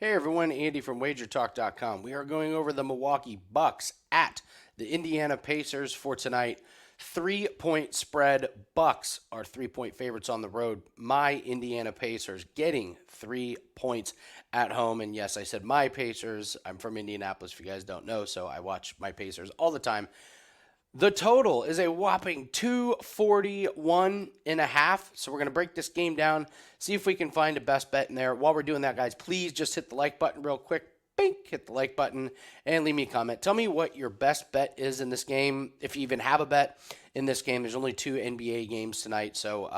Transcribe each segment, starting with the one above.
Hey everyone, Andy from WagerTalk.com. We are going over the Milwaukee Bucks at the Indiana Pacers for tonight. 3-point spread. Bucks are 3-point favorites on the road. My Indiana Pacers getting 3 points at home. And yes, I said my Pacers. I'm from Indianapolis, if you guys don't know, so I watch my Pacers all the time. The total is a whopping 241.5. So we're going to break this game down, see if we can find a best bet in there. While we're doing that, guys, please just hit the like button real quick. Bink, hit the like button and leave me a comment. Tell me what your best bet is in this game, if you even have a bet in this game. There's only 2 NBA games tonight, so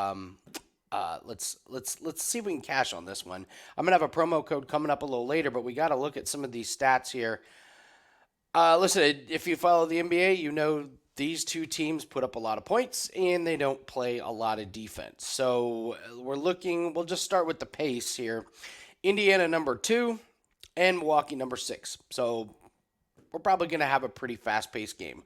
let's see if we can cash on this one. I'm gonna have a promo code coming up a little later, but we got to look at some of these stats here. Listen, if you follow the NBA, you know these two teams put up a lot of points, and they don't play a lot of defense. So we'll just start with the pace here. Indiana number 2 and Milwaukee number 6. So we're probably going to have a pretty fast-paced game.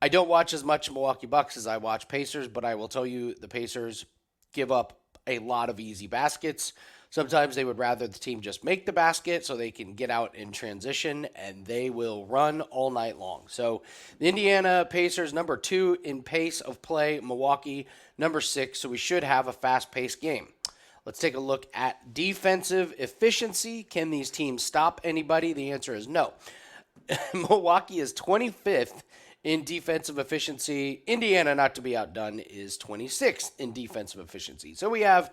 I don't watch as much Milwaukee Bucks as I watch Pacers, but I will tell you the Pacers give up a lot of easy baskets. Sometimes they would rather the team just make the basket so they can get out in transition, and they will run all night long. So the Indiana Pacers, number 2 in pace of play. Milwaukee, number 6. So we should have a fast-paced game. Let's take a look at defensive efficiency. Can these teams stop anybody? The answer is no. Milwaukee is 25th in defensive efficiency. Indiana, not to be outdone, is 26th in defensive efficiency. So we have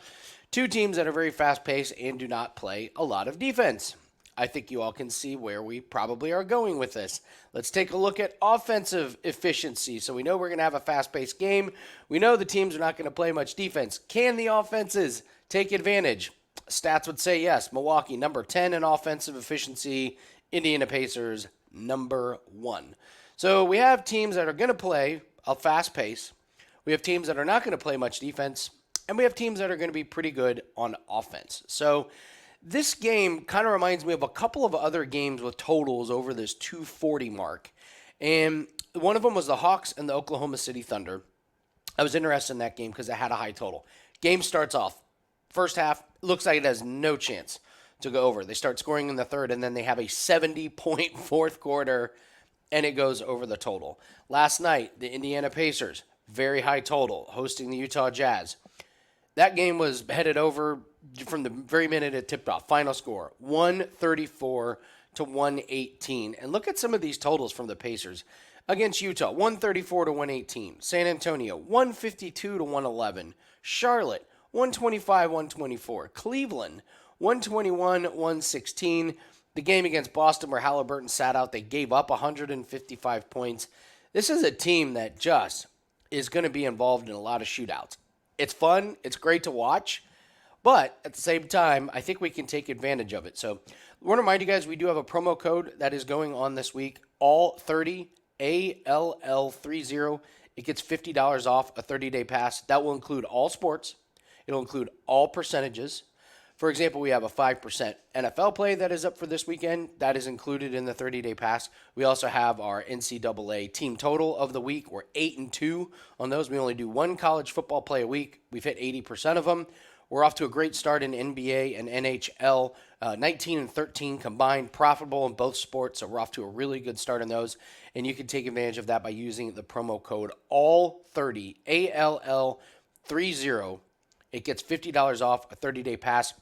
2 teams that are very fast-paced and do not play a lot of defense. I think you all can see where we probably are going with this. Let's take a look at offensive efficiency. So we know we're going to have a fast-paced game. We know the teams are not going to play much defense. Can the offenses take advantage? Stats would say yes. Milwaukee, number 10 in offensive efficiency. Indiana Pacers, number 1. So we have teams that are going to play a fast pace. We have teams that are not going to play much defense. And we have teams that are going to be pretty good on offense. So this game kind of reminds me of a couple of other games with totals over this 240 mark. And one of them was the Hawks and the Oklahoma City Thunder. I was interested in that game because it had a high total. Game starts off. First half, looks like it has no chance to go over. They start scoring in the third, and then they have a 70-point fourth quarter, and it goes over the total. Last night, the Indiana Pacers, very high total, hosting the Utah Jazz. That game was headed over from the very minute it tipped off. Final score, 134 to 118. And look at some of these totals from the Pacers. Against Utah, 134 to 118. San Antonio, 152 to 111. Charlotte, 125, 124. Cleveland, 121, 116. The game against Boston where Halliburton sat out, they gave up 155 points. This is a team that just is going to be involved in a lot of shootouts. It's fun. It's great to watch. But at the same time, I think we can take advantage of it. So I want to remind you guys, we do have a promo code that is going on this week, all30, ALL30. It gets $50 off a 30-day pass. That will include all sports. It'll include all percentages. For example, we have a 5% NFL play that is up for this weekend. That is included in the 30-day pass. We also have our NCAA team total of the week. We're 8-2 on those. We only do 1 college football play a week. We've hit 80% of them. We're off to a great start in NBA and NHL. 19-13 combined, profitable in both sports. So we're off to a really good start in those. And you can take advantage of that by using the promo code ALL30, ALL30. It gets $50 off a 30-day pass.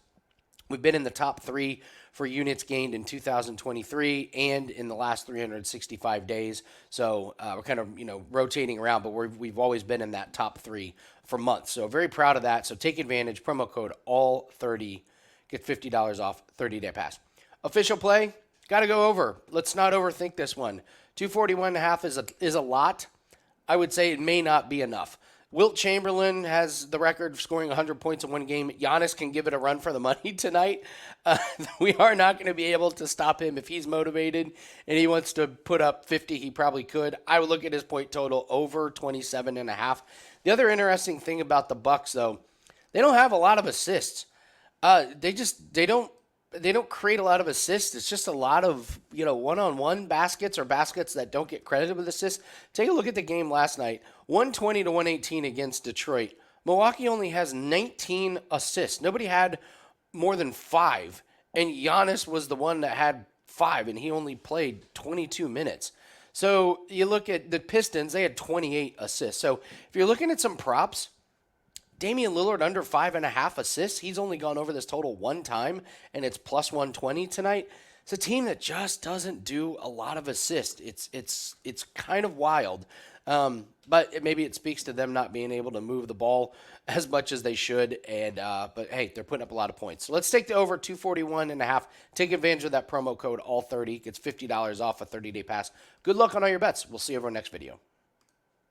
We've been in the top 3 for units gained in 2023 and in the last 365 days. So we're kind of, rotating around, but we've always been in that top 3 for months. So very proud of that. So take advantage. Promo code ALL30. Get $50 off 30-day pass. Official play, got to go over. Let's not overthink this one. 241.5 is a lot. I would say it may not be enough. Wilt Chamberlain has the record of scoring 100 points in one game. Giannis can give it a run for the money tonight. We are not going to be able to stop him. If he's motivated and he wants to put up 50, he probably could. I would look at his point total over 27.5. The other interesting thing about the Bucks, though, they don't have a lot of assists. They don't create a lot of assists. It's just a lot of, one-on-one baskets or baskets that don't get credited with assists. Take a look at the game last night. 120 to 118 against Detroit. Milwaukee only has 19 assists. Nobody had more than 5 and Giannis was the one that had 5, and he only played 22 minutes. So you look at the Pistons, they had 28 assists. So if you're looking at some props, Damian Lillard under 5.5 assists. He's only gone over this total one time, and it's plus 120 tonight. It's a team that just doesn't do a lot of assists. It's kind of wild. But maybe it speaks to them not being able to move the ball as much as they should. And but hey, they're putting up a lot of points. So let's take the over 241.5. Take advantage of that promo code all30. Gets $50 off a 30-day pass. Good luck on all your bets. We'll see you over next video.